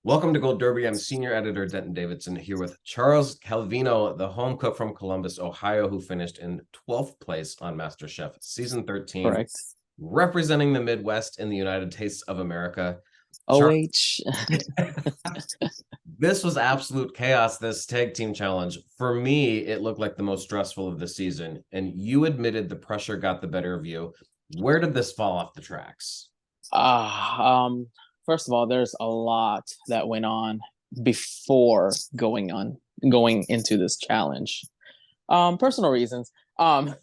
Welcome to Gold Derby. I'm senior editor Denton Davidson here with Charles Calvino, the home cook from Columbus, Ohio, who finished in 12th place on MasterChef season 13, Correct. representing the Midwest in the United Tastes of America. Charles, OH. this was absolute chaos, this tag team challenge. For me, it looked like the most stressful of the season, and you admitted the pressure got the better of you. Where did this fall off the tracks? Uh, um, First of all, there's a lot that went on before going into this challenge. Personal reasons. Where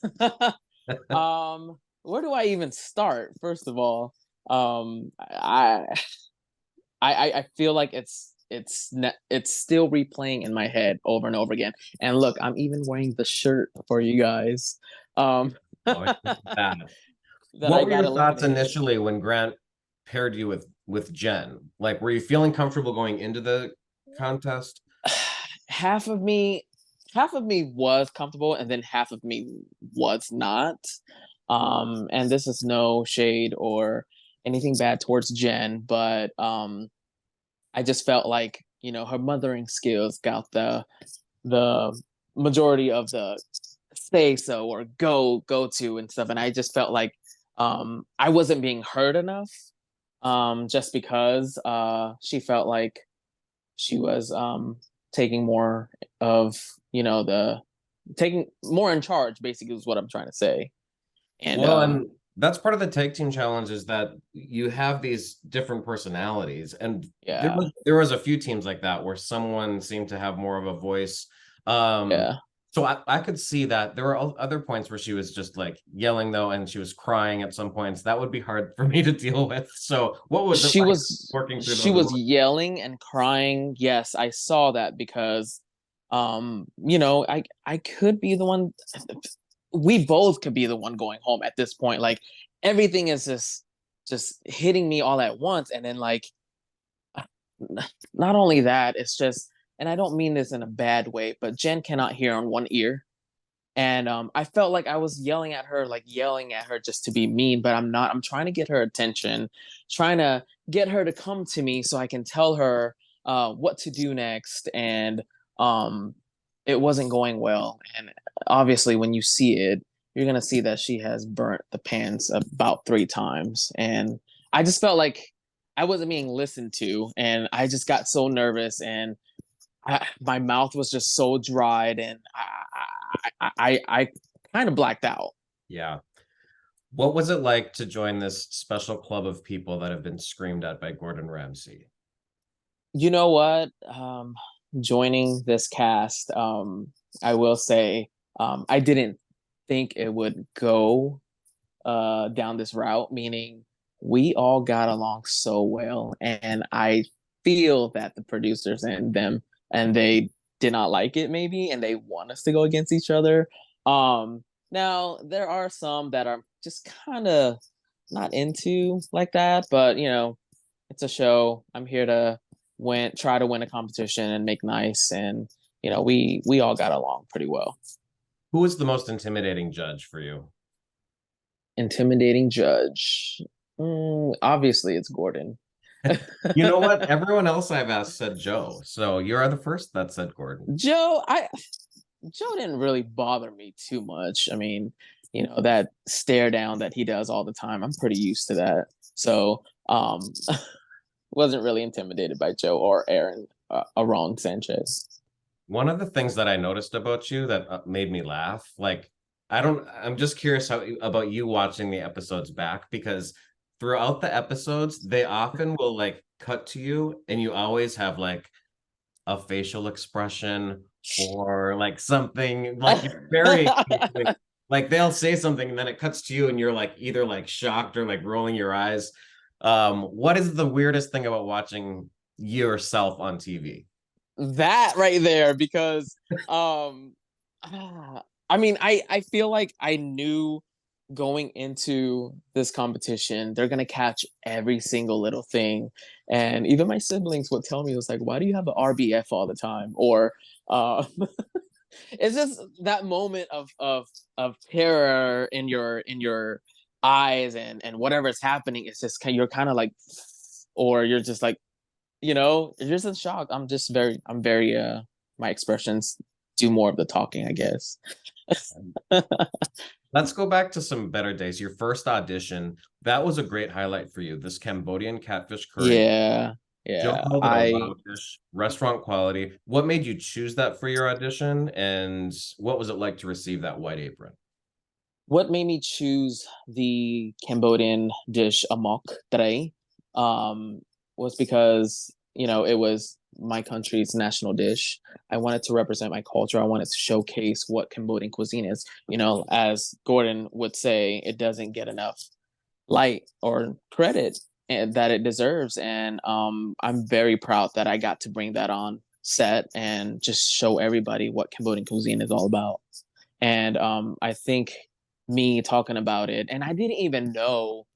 do I even start? First of all, I feel like it's still replaying in my head over and over again. And look, I'm even wearing the shirt for you guys. Um, Oh, that. that What I were got your thoughts eliminated. initially when Grant paired you with Jen? Like, were you feeling comfortable going into the contest? half of me half of me was comfortable and then half of me was not. And this is no shade or anything bad towards Jen, but I just felt like, her mothering skills got the majority of the say so or go to and stuff, and I just felt like I wasn't being heard enough, just because she felt like she was taking more of, the taking more in charge, basically, is what I'm trying to say. And Well, and that's part of the tag team challenge is that you have these different personalities, and there yeah, was there was a few teams like that where someone seemed to have more of a voice. Um, yeah. so I could see that there were other points where she was just like yelling though, and she was crying at some points. That would be hard for me to deal with. So what was it she like was working through she those was emotions? yelling and crying. Yes, I saw that because I could be the one. We both could be the one going home at this point. Like, everything is just hitting me all at once, and then, like, not only that, it's just, and I don't mean this in a bad way, but Jen cannot hear on one ear. And I felt like I was yelling at her just to be mean, but I'm not. I'm trying to get her attention, trying to get her to come to me so I can tell her what to do next. And um, it wasn't going well. And obviously, when you see it, you're gonna see that she has burnt the pans about 3 times. And I just felt like I wasn't being listened to, and I just got so nervous, and my mouth was just so dried, and I kind of blacked out. Yeah. What was it like to join this special club of people that have been screamed at by Gordon Ramsay? You know what? Joining this cast, I will say, I didn't think it would go down this route, meaning we all got along so well. And I feel that the producers and them, and they did not like it, maybe, and they want us to go against each other. Now, there are some that are just kind of not into like that, but it's a show. I'm here to try to win a competition and make nice, and we all got along pretty well. Who was the most intimidating judge for you? Intimidating judge. Obviously, it's Gordon. You know what? Everyone else I've asked said Joe. So you're the first that said Gordon. Joe, Joe didn't really bother me too much. I mean, that stare down that he does all the time. I'm pretty used to that. So, wasn't really intimidated by Joe or Aarón Sánchez. One of the things that I noticed about you that made me laugh, like I'm just curious about you watching the episodes back because throughout the episodes, they often will like cut to you and you always have like a facial expression or like something like you're very like they'll say something and then it cuts to you and you're like either like shocked or like rolling your eyes. What is the weirdest thing about watching yourself on TV? That right there, because um I mean, I feel like I knew going into this competition they're gonna catch every single little thing, and even my siblings would tell me, it was like, why do you have an RBF all the time? Or it's just that moment of terror in your eyes, and whatever's happening, it's just you're kind of like, or you're just like, you know, you're just in shock. I'm very my expressions do more of the talking, I guess. Let's go back to some better days. Your first audition, that was a great highlight for you. This Cambodian catfish curry. Yeah, Jill yeah. called it a I wow dish, restaurant quality. What made you choose that for your audition? And what was it like to receive that white apron? What made me choose the Cambodian dish amok tray um, was because, you know, it was my country's national dish. I wanted to represent my culture. I wanted to showcase what Cambodian cuisine is. You know, as Gordon would say, it doesn't get enough light or credit that it deserves. And I'm very proud that I got to bring that on set and just show everybody what Cambodian cuisine is all about. And I think me talking about it, and I didn't even know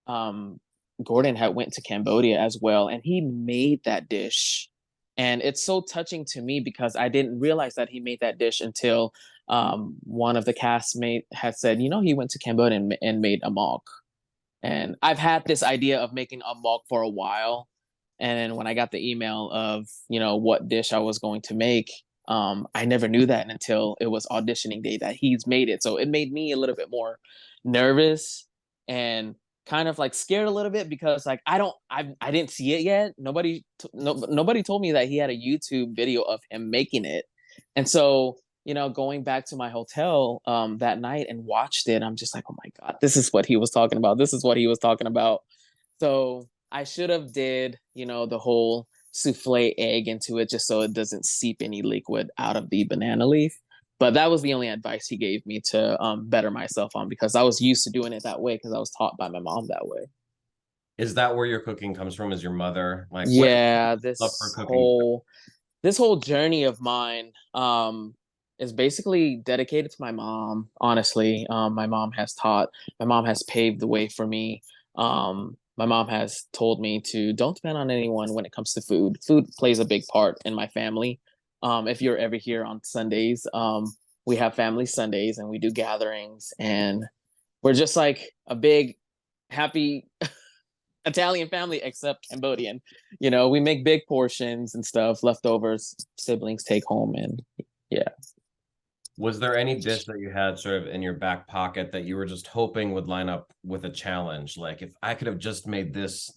um, Gordon had went to Cambodia as well, and he made that dish. And it's so touching to me because I didn't realize that he made that dish until one of the castmates had said, you know, he went to Cambodia and made amok. And I've had this idea of making amok for a while. And then when I got the email of, you know, what dish I was going to make, I never knew that until it was auditioning day that he's made it. So it made me a little bit more nervous and kind of like scared a little bit because like I didn't see it yet. Nobody told me that he had a YouTube video of him making it. And so, you know, going back to my hotel that night and watched it, I'm just like, oh my God, this is what he was talking about. This is what he was talking about. So I should have did, you know, the whole souffle egg into it just so it doesn't seep any liquid out of the banana leaf. But that was the only advice he gave me to better myself on because I was used to doing it that way because I was taught by my mom that way. Is that where your cooking comes from? Is your mother like what Yeah, love for cooking? this whole journey of mine is basically dedicated to my mom. Honestly, my mom has paved the way for me. My mom has told me to don't depend on anyone when it comes to food. Food plays a big part in my family. If you're ever here on Sundays, we have family Sundays and we do gatherings, and we're just like a big happy Italian family except Cambodian. You know, we make big portions and stuff, leftovers, siblings take home, and yeah. Was there any dish that you had sort of in your back pocket that you were just hoping would line up with a challenge? Like if I could have just made this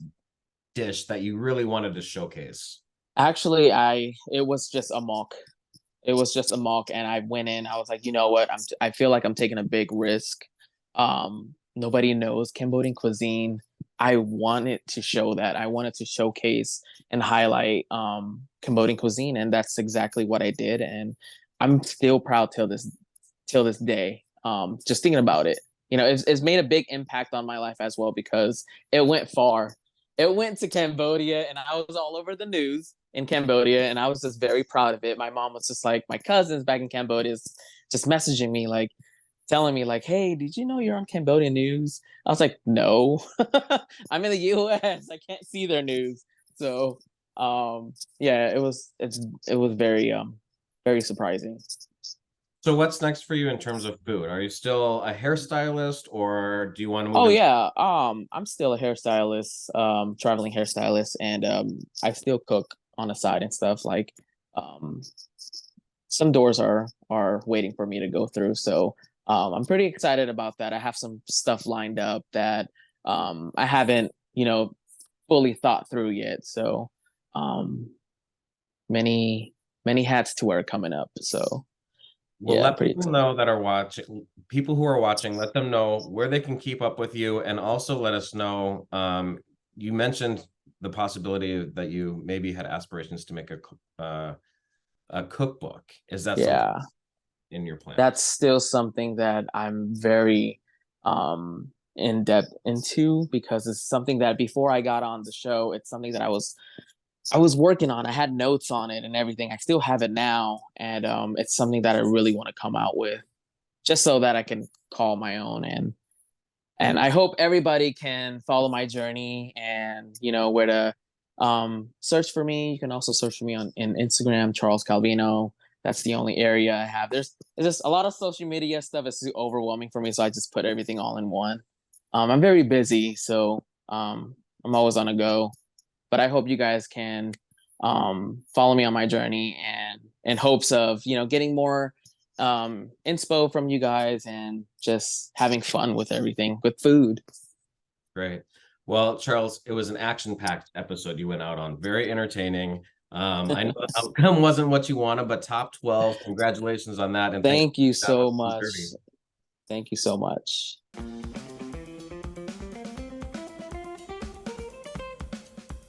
dish that you really wanted to showcase. Actually, I it was just a mock. It was just a mock, and I went in. I was like, you know what? I feel like I'm taking a big risk. Nobody knows Cambodian cuisine. I wanted to show that. I wanted to showcase and highlight Cambodian cuisine, and that's exactly what I did. And I'm still proud till this day. Just thinking about it, you know, it's made a big impact on my life as well because it went far. It went to Cambodia, and I was all over the news in Cambodia, and I was just very proud of it. My mom was just like, my cousins back in Cambodia is just messaging me like, telling me like, "Hey, did you know you're on Cambodian news?" I was like, "No, I'm in the U.S. I can't see their news." So, yeah, it was very surprising. So what's next for you in terms of food? Are you still a hairstylist or do you want to move Oh into yeah, I'm still a hairstylist, traveling hairstylist, and I still cook on the side and stuff. Like, um, some doors are waiting for me to go through. So I'm pretty excited about that. I have some stuff lined up that I haven't, you know, fully thought through yet. So um, many hats to wear coming up. So well, yeah, I'm let pretty people excited. know that are watching, people who are watching, let them know where they can keep up with you and also let us know. You mentioned the possibility that you maybe had aspirations to make a cookbook. Is that something Yeah, in your plan? that's still something that I'm very in depth into because it's something that before I got on the show, it's something that I was working on. I had notes on it and everything. I still have it now, and it's something that I really want to come out with, just so that I can call my own. And I hope everybody can follow my journey and you know where to search for me. You can also search for me on in Instagram, Charles Calvino. That's the only area I have. There's just a lot of social media stuff. It's too overwhelming for me, so I just put everything all in one. I'm very busy, so I'm always on a go. But I hope you guys can follow me on my journey, and in hopes of, you know, getting more inspo from you guys and just having fun with everything, with food. Great. Well, Charles, it was an action-packed episode you went out on. Very entertaining. I know the outcome wasn't what you wanted, but top 12. Congratulations on that. And Thank you thanks for so coming down much. on the journey. Thank you so much.